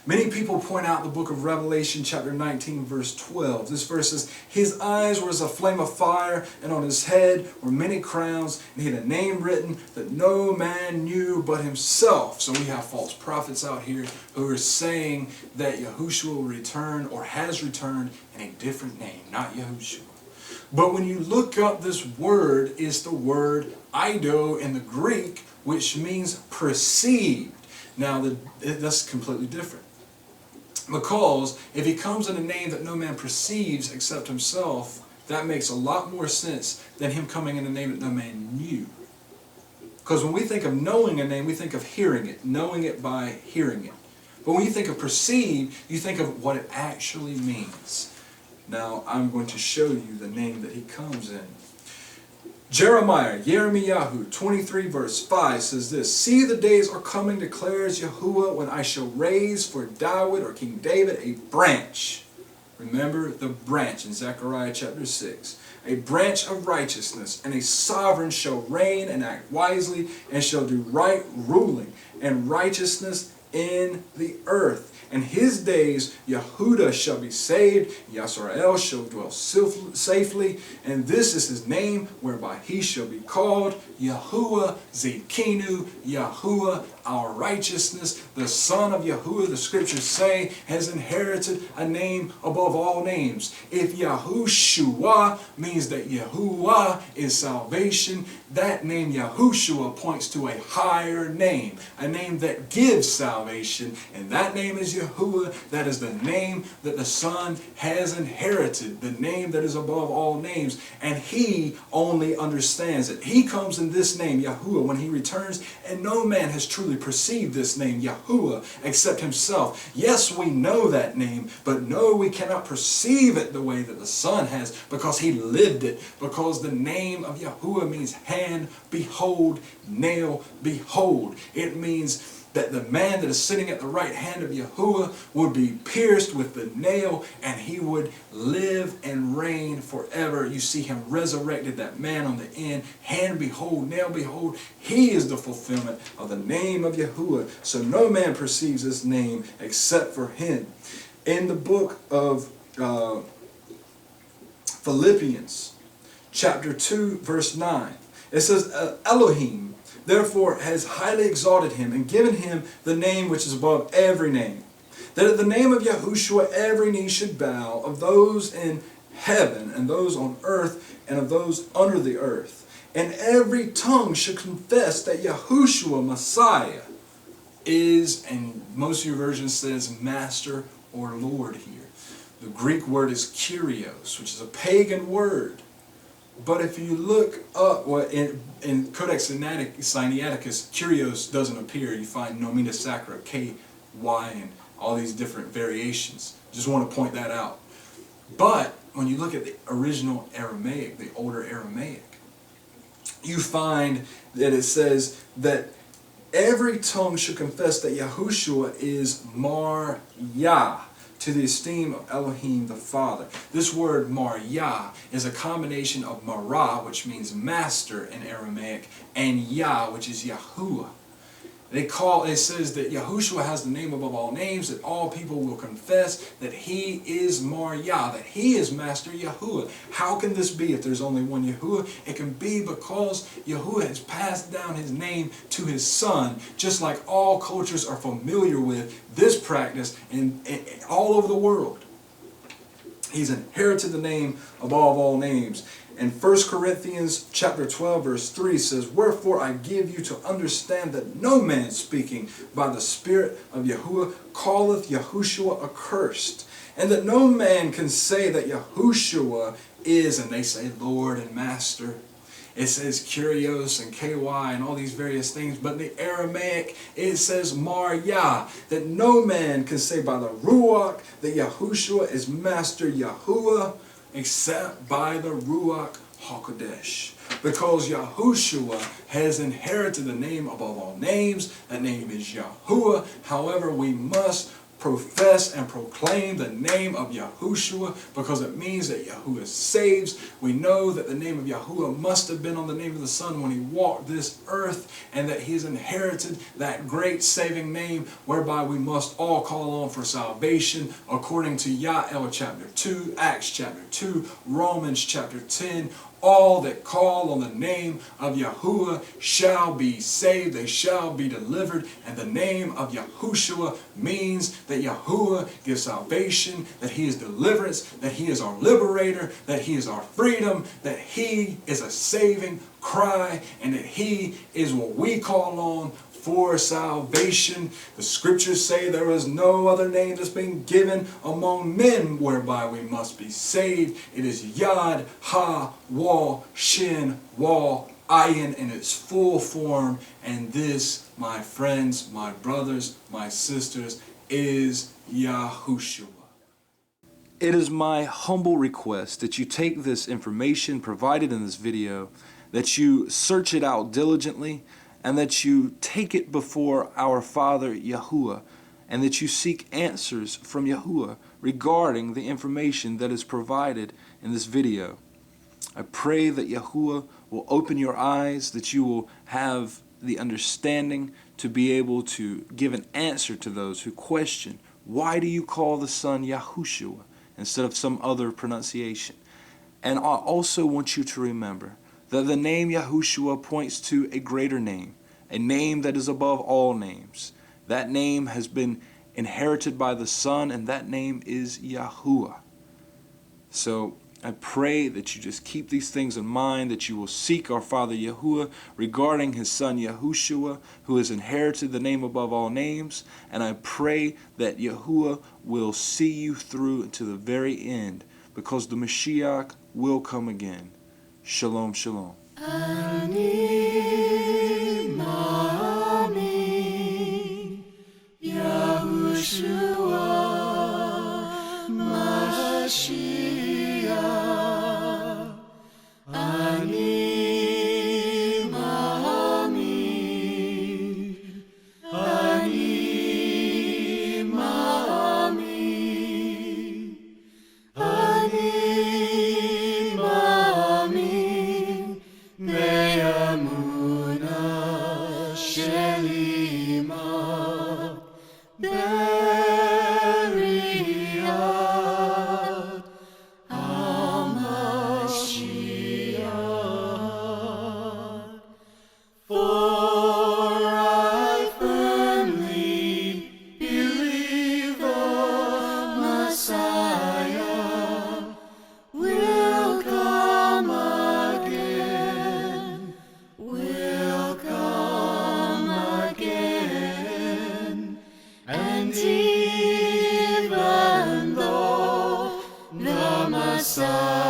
Many people point out the book of Revelation chapter 19 verse 12. This verse says, his eyes were as a flame of fire, and on his head were many crowns, and he had a name written that no man knew but himself. So we have false prophets out here who are saying that Yahushua will return or has returned in a different name, not Yahushua. But when you look up this word, it's the word eido in the Greek, which means perceived. Now that's completely different. Because if he comes in a name that no man perceives except himself, that makes a lot more sense than him coming in a name that no man knew. Because when we think of knowing a name, we think of hearing it, knowing it by hearing it. But when you think of perceive, you think of what it actually means. Now I'm going to show you the name that he comes in. Jeremiah, Yirmiyahu 23 verse 5 says this, see the days are coming, declares Yahuwah, when I shall raise for David or King David a branch. Remember the branch in Zechariah chapter 6. A branch of righteousness, and a sovereign shall reign and act wisely, and shall do right ruling and righteousness in the earth. In his days Yehuda shall be saved, Yisrael shall dwell safely, and this is his name whereby he shall be called Yahuwah Zikinu, Yahuwah our righteousness. The Son of YaHuWaH, the scriptures say, has inherited a name above all names. If Yahushua means that Yahuwah is salvation, that name Yahushua points to a higher name, a name that gives salvation, and that name is Yahuwah. That is the name that the Son has inherited, the name that is above all names, and he only understands it. He comes in this name, Yahuwah, when he returns, and no man has truly perceived this name, Yahuwah, except himself. Yes, we know that name, but no, we cannot perceive it the way that the Son has, because he lived it, because the name of Yahuwah means hand, behold, nail, behold. It means that the man that is sitting at the right hand of Yahuwah would be pierced with the nail, and he would live and reign forever. You see him resurrected, that man on the end, hand behold, nail behold. He is the fulfillment of the name of Yahuwah. So no man perceives this name except for him. In the book of Philippians, chapter 2, verse 9, it says, Elohim therefore has highly exalted him and given him the name which is above every name, that at the name of Yahushua every knee should bow, of those in heaven and those on earth and of those under the earth, and every tongue should confess that Yahushua Messiah is, and most of your versions says Master or Lord here. The Greek word is Kyrios, which is a pagan word. But if you look up, well, in Codex Sinaiticus, Kyrios doesn't appear. You find Nomina Sacra, K-Y, and all these different variations. Just want to point that out. But when you look at the original Aramaic, the older Aramaic, you find that it says that every tongue should confess that Yahushua is Mar Yah, to the esteem of Elohim the Father. This word Mar Yah is a combination of Mara, which means master in Aramaic, and Yah, which is Yahuwah. It says that Yahushua has the name above all names, that all people will confess that he is Mar Yah, that he is Master Yahuwah. How can this be if there's only one Yahuwah? It can be because Yahuwah has passed down his name to his Son, just like all cultures are familiar with this practice in all over the world. He's inherited the name above all names. And 1 Corinthians chapter 12 verse 3 says, wherefore I give you to understand that no man speaking by the Spirit of Yahuwah calleth Yahushua accursed, and that no man can say that Yahushua is, and they say Lord and Master. It says Kyrios and KY and all these various things, but in the Aramaic it says Mar Yah, that no man can say by the Ruach that Yahushua is Master Yahuwah, except by the Ruach HaKodesh. Because Yahushua has inherited the name above all names. That name is Yahuwah. However, we must profess and proclaim the name of Yahushua, because it means that Yahuwah saves. We know that the name of Yahuwah must have been on the name of the Son when he walked this earth, and that he has inherited that great saving name whereby we must all call on for salvation, according to Yael chapter 2, Acts chapter 2, Romans chapter 10. All that call on the name of Yahuwah shall be saved, they shall be delivered. And the name of Yahushua means that Yahuwah gives salvation, that he is deliverance, that he is our liberator, that he is our freedom, that he is a saving cry, and that he is what we call on for salvation. The scriptures say there is no other name that's been given among men whereby we must be saved. It is Yad Ha Wah Shin Wah Ayin in its full form, and this, my friends, my brothers, my sisters, is Yahushua. It is my humble request that you take this information provided in this video, that you search it out diligently, and that you take it before our Father YaHuWaH, and that you seek answers from Yahuwah regarding the information that is provided in this video. I pray that Yahuwah will open your eyes, that you will have the understanding to be able to give an answer to those who question, why do you call the Son Yahushua instead of some other pronunciation? And I also want you to remember that the name Yahushua points to a greater name, a name that is above all names. That name has been inherited by the Son, and that name is Yahuwah. So I pray that you just keep these things in mind, that you will seek our Father YaHuWaH regarding his Son Yahushua, who has inherited the name above all names, and I pray that Yahuwah will see you through to the very end, because the Mashiach will come again. Shalom, shalom. Ani Mami Yahushua Mashiach. Ani Mami, Ani Mami, Ani Mami, Be'amuna Shelima, Beriah, HaMashiach. For I firmly believe the Messiah will come again, will come again. And even though the Messiah